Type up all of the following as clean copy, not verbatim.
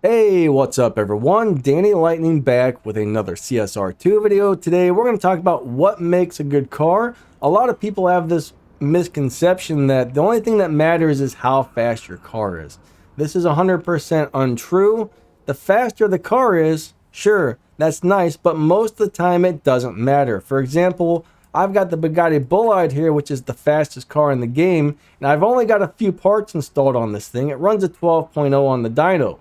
Hey, what's up everyone? Danny Lightning back with another CSR2 video. Today we're going to talk about what makes a good car. A lot of people have this misconception that the only thing that matters is how fast your car is. This is 100% untrue. The faster the car is, sure, that's nice, but most of the time it doesn't matter. For example, I've got the Bugatti Bolide here, which is the fastest car in the game, and I've only got a few parts installed on this thing. It runs a 12.0 on the dyno.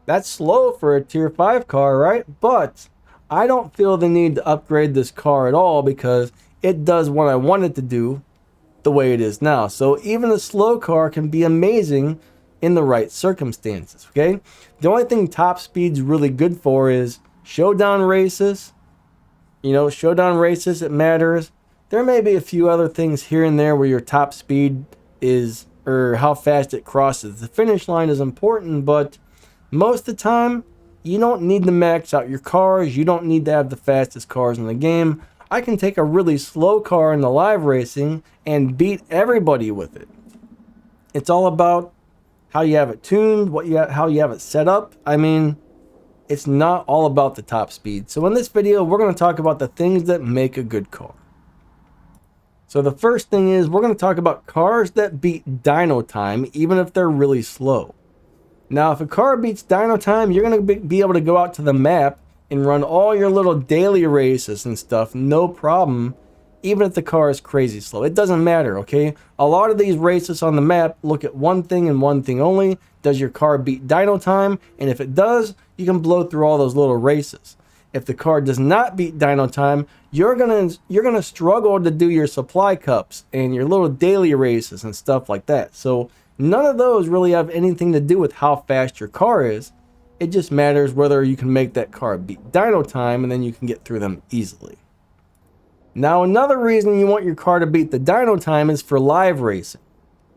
That's slow for a tier 5 car, right? But I don't feel the need to upgrade this car at all because it does what I want it to do the way it is now. So even a slow car can be amazing in the right circumstances, okay? The only thing top speed's really good for is showdown races. You know, showdown races, it matters. There may be a few other things here and there where your top speed is, or how fast it crosses the finish line is important, but most of the time, you don't need to max out your cars. You don't need to have the fastest cars in the game. I can take a really slow car in the live racing and beat everybody with it. It's all about how you have it tuned, how you have it set up. I mean, it's not all about the top speed. So in this video, we're going to talk about the things that make a good car. So the first thing is we're going to talk about cars that beat dyno time, even if they're really slow. Now, if a car beats dyno time, you're going to be able to go out to the map and run all your little daily races and stuff, no problem, even if the car is crazy slow. It doesn't matter, okay? A lot of these races on the map look at one thing and one thing only. Does your car beat dyno time? And if it does, you can blow through all those little races. If the car does not beat dyno time, you're gonna struggle to do your supply cups and your little daily races and stuff like that. So none of those really have anything to do with how fast your car is. It just matters whether you can make that car beat dyno time, and then you can get through them easily. Now, another reason you want your car to beat the dyno time is for live racing.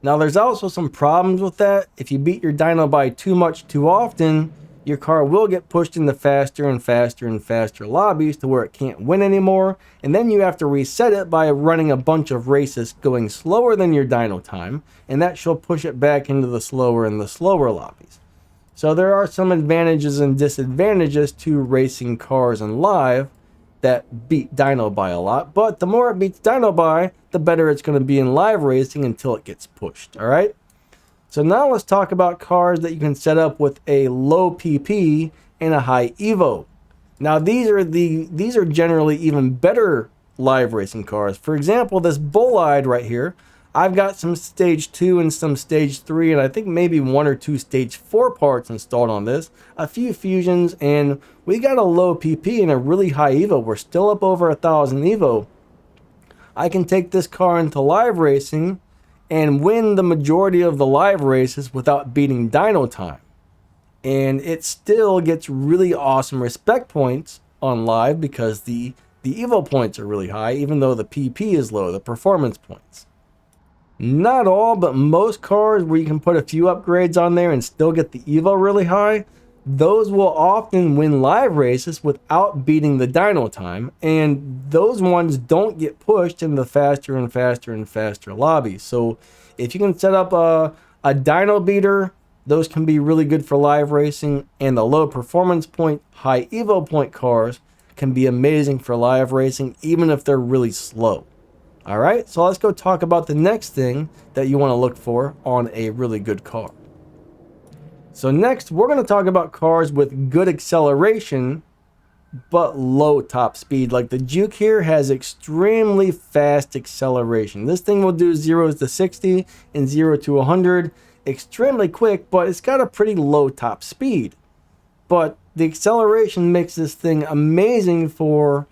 Now, there's also some problems with that. If you beat your dyno by too much too often, your car will get pushed into faster and faster and faster lobbies to where it can't win anymore, and then you have to reset it by running a bunch of races going slower than your dyno time, and that shall push it back into the slower and the slower lobbies. So there are some advantages and disadvantages to racing cars in live that beat dyno by a lot, but the more it beats dyno by, the better it's going to be in live racing until it gets pushed, all right? So now let's talk about cars that you can set up with a low PP and a high Evo. Now these are generally even better live racing cars. For example, this Bolide right here, I've got some stage 2 and some stage 3, and I think maybe 1 or 2 stage 4 parts installed on this, a few fusions, and we got a low PP and a really high Evo. We're still up over 1,000 Evo. I can take this car into live racing and win the majority of the live races without beating dyno time. And it still gets really awesome respect points on live because the Evo points are really high, even though the PP is low, the performance points. Not all, but most cars where you can put a few upgrades on there and still get the Evo really high, those will often win live races without beating the dyno time, and those ones don't get pushed in the faster and faster and faster lobbies. So if you can set up a dyno beater, those can be really good for live racing, and the low performance point, high Evo point cars can be amazing for live racing, even if they're really slow. All right, so let's go talk about the next thing that you want to look for on a really good car. So next, we're going to talk about cars with good acceleration, but low top speed. Like the Juke here has extremely fast acceleration. This thing will do 0 to 60 and 0 to 100 extremely quick, but it's got a pretty low top speed. But the acceleration makes this thing amazing for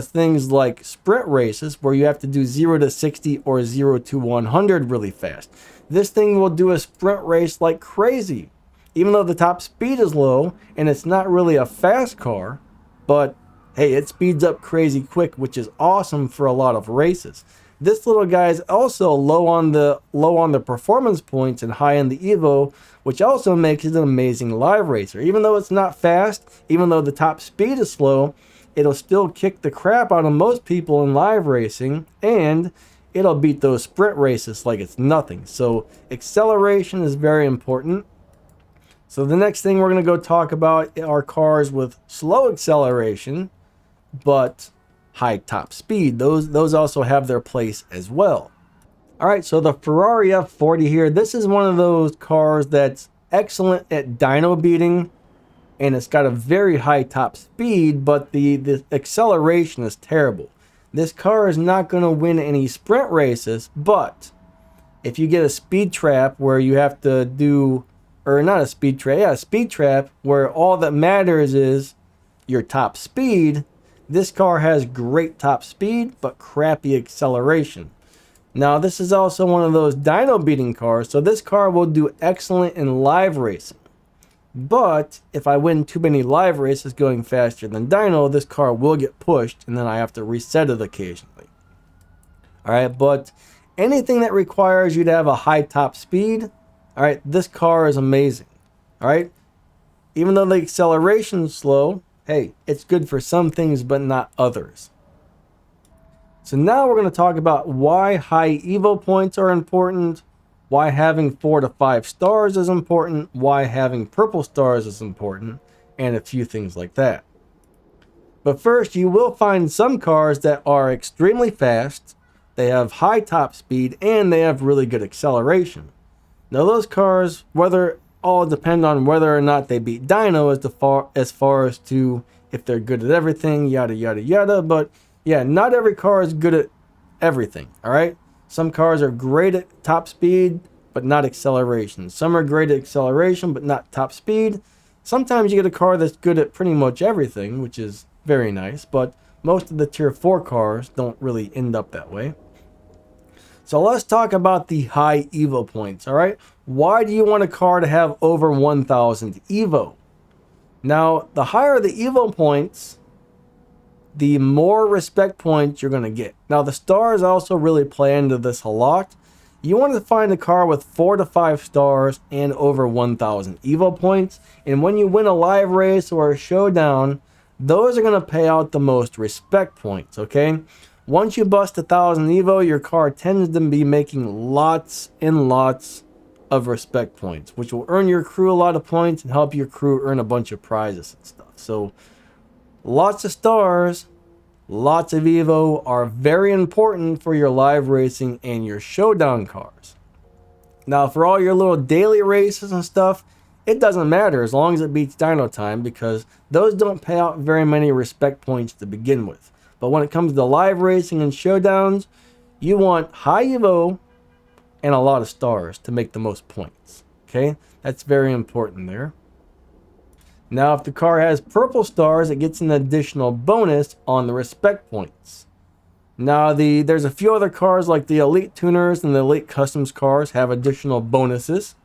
things like sprint races where you have to do 0 to 60 or 0 to 100 really fast. This thing will do a sprint race like crazy, even though the top speed is low and it's not really a fast car, but hey, it speeds up crazy quick, which is awesome for a lot of races. This little guy is also low on the performance points and high in the Evo, which also makes it an amazing live racer. Even though it's not fast, even though the top speed is slow, it'll still kick the crap out of most people in live racing, and it'll beat those sprint races like it's nothing. So acceleration is very important. So the next thing we're going to go talk about are cars with slow acceleration, but high top speed. Those also have their place as well. All right, so the Ferrari F40 here, this is one of those cars that's excellent at dyno beating, and it's got a very high top speed, but the acceleration is terrible. This car is not going to win any sprint races, but if you get a speed trap where you have to do, or not a speed trap, yeah, a speed trap where all that matters is your top speed, this car has great top speed, but crappy acceleration. Now, this is also one of those dyno beating cars, so this car will do excellent in live racing. But if I win too many live races going faster than dyno, this car will get pushed, and then I have to reset it occasionally. Alright, but anything that requires you to have a high top speed, alright, this car is amazing. Alright, even though the acceleration is slow, hey, it's good for some things, but not others. So now we're going to talk about why high Evo points are important, why having 4 to 5 stars is important, why having purple stars is important, and a few things like that. But first, you will find some cars that are extremely fast, they have high top speed, and they have really good acceleration. Now those cars, whether all depend on whether or not they beat dyno as far as to if they're good at everything, yada yada yada, but yeah, not every car is good at everything, all right? Some cars are great at top speed, but not acceleration. Some are great at acceleration, but not top speed. Sometimes you get a car that's good at pretty much everything, which is very nice, but most of the tier 4 cars don't really end up that way. So let's talk about the high Evo points, all right? Why do you want a car to have over 1,000 Evo? Now, the higher the Evo points, the more respect points you're going to get. Now, the stars also really play into this a lot. You want to find a car with 4 to 5 stars and over 1,000 Evo points. And when you win a live race or a showdown, those are going to pay out the most respect points, okay? Once you bust 1,000 Evo, your car tends to be making lots and lots of respect points, which will earn your crew a lot of points and help your crew earn a bunch of prizes and stuff. So lots of stars, lots of Evo are very important for your live racing and your showdown cars. Now, for all your little daily races and stuff, it doesn't matter as long as it beats Dyno Time, because those don't pay out very many respect points to begin with. But when it comes to live racing and showdowns, you want high Evo and a lot of stars to make the most points. Okay, that's very important there. Now, if the car has purple stars, it gets an additional bonus on the respect points. Now, there's a few other cars like the Elite Tuners and the Elite Customs cars have additional bonuses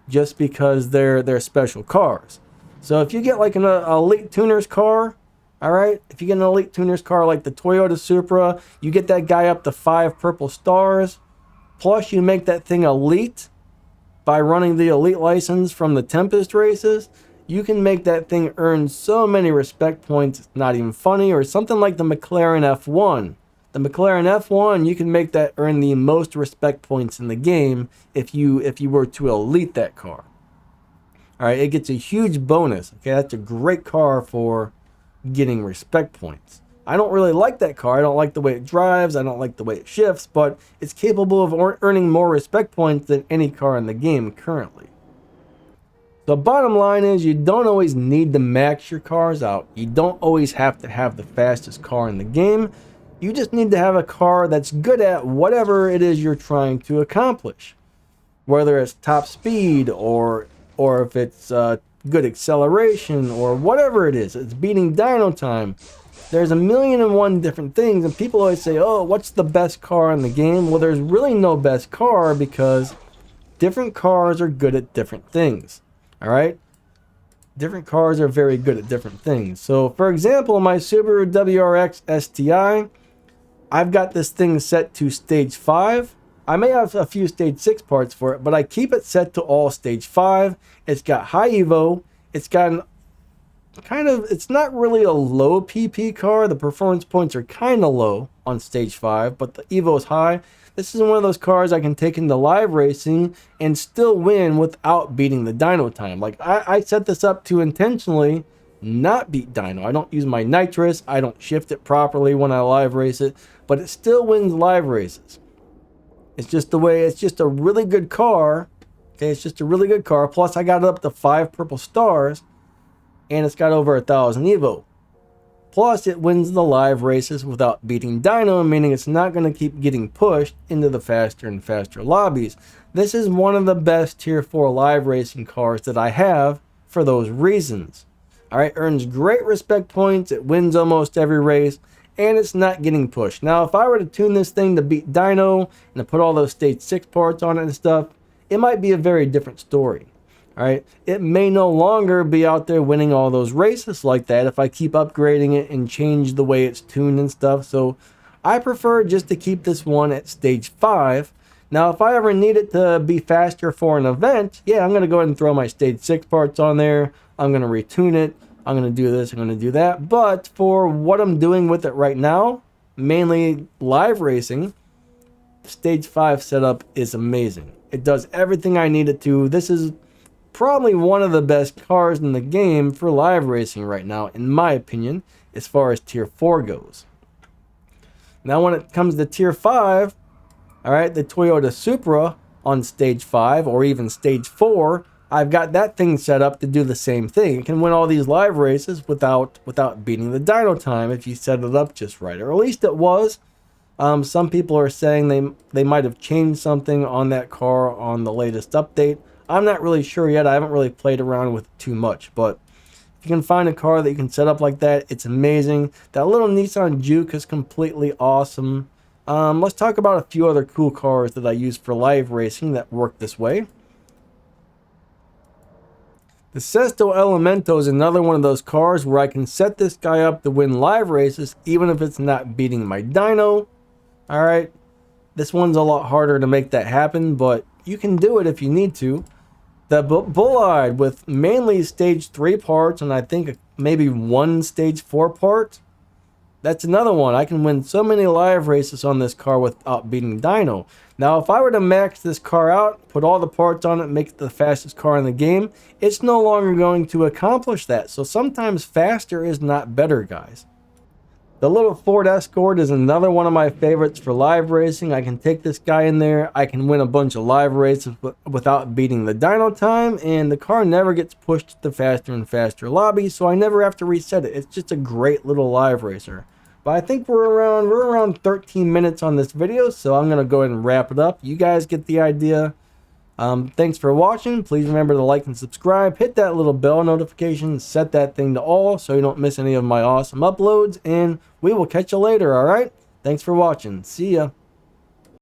just because they're special cars. So if you get like an Elite Tuners car, all right, if you get an Elite Tuners car like the Toyota Supra, you get that guy up to 5 purple stars, plus you make that thing elite by running the Elite license from the Tempest races. You can make that thing earn so many respect points, it's not even funny. Or something like the McLaren F1. The McLaren F1, you can make that earn the most respect points in the game if you were to elite that car. All right, it gets a huge bonus. Okay, that's a great car for getting respect points. I don't really like that car. I don't like the way it drives. I don't like the way it shifts, but it's capable of earning more respect points than any car in the game currently. The bottom line is you don't always need to max your cars out. You don't always have to have the fastest car in the game. You just need to have a car that's good at whatever it is you're trying to accomplish. Whether it's top speed or if it's good acceleration or whatever it is. It's beating Dyno Time. There's a million and one different things, and people always say, oh, what's the best car in the game? Well, there's really no best car because different cars are good at different things. All right, different cars are very good at different things. So, for example, my Subaru WRX STI, I've got this thing set to stage 5. I may have a few stage 6 parts for it, but I keep it set to all stage 5. It's got high Evo. It's got an it's not really a low PP car. The performance points are kind of low on stage 5, but the Evo is high. This is one of those cars I can take into live racing and still win without beating the dyno time. Like, I set this up to intentionally not beat dyno. I don't use my nitrous. I don't shift it properly when I live race it, but it still wins live races. It's just the way, it's just a really good car. Okay, it's just a really good car. Plus, I got it up to 5 purple stars, and it's got over 1,000 Evo. Plus, it wins the live races without beating dyno, meaning it's not going to keep getting pushed into the faster and faster lobbies. This is one of the best tier 4 live racing cars that I have for those reasons. Alright, earns great respect points, it wins almost every race, and it's not getting pushed. Now, if I were to tune this thing to beat dyno and to put all those stage 6 parts on it and stuff, it might be a very different story. Alright, it may no longer be out there winning all those races like that if I keep upgrading it and change the way it's tuned and stuff. So I prefer just to keep this one at stage 5. Now, if I ever need it to be faster for an event, yeah, I'm going to go ahead and throw my stage 6 parts on there. I'm going to retune it. I'm going to do this. I'm going to do that. But for what I'm doing with it right now, mainly live racing, stage 5 setup is amazing. It does everything I need it to. This is probably one of the best cars in the game for live racing right now, in my opinion, as far as tier 4 goes. Now, when it comes to tier 5, all right, the Toyota Supra on stage 5 or even stage 4, I've got that thing set up to do the same thing. It can win all these live races without beating the dyno time if you set it up just right, or at least it was. Some people are saying they might have changed something on that car on the latest update. I'm not really sure yet. I haven't really played around with it too much, but if you can find a car that you can set up like that, it's amazing. That little Nissan Juke is completely awesome. Let's talk about a few other cool cars that I use for live racing that work this way. The Sesto Elemento is another one of those cars where I can set this guy up to win live races even if it's not beating my dyno. Alright, this one's a lot harder to make that happen, but you can do it if you need to. The Bulleye with mainly stage 3 parts and I think maybe one stage 4 part. That's another one. I can win so many live races on this car without beating dyno. Now, if I were to max this car out, put all the parts on it, make it the fastest car in the game, it's no longer going to accomplish that. So sometimes faster is not better, guys. The little Ford Escort is another one of my favorites for live racing. I can take this guy in there. I can win a bunch of live races without beating the dyno time, and the car never gets pushed to faster and faster lobbies, so I never have to reset it. It's just a great little live racer. But I think we're around 13 minutes on this video, so I'm going to go ahead and wrap it up. You guys get the idea. Thanks for watching. Please remember to like and subscribe. Hit that little bell notification. Set that thing to all so you don't miss any of my awesome uploads. And we will catch you later, alright? Thanks for watching. See ya.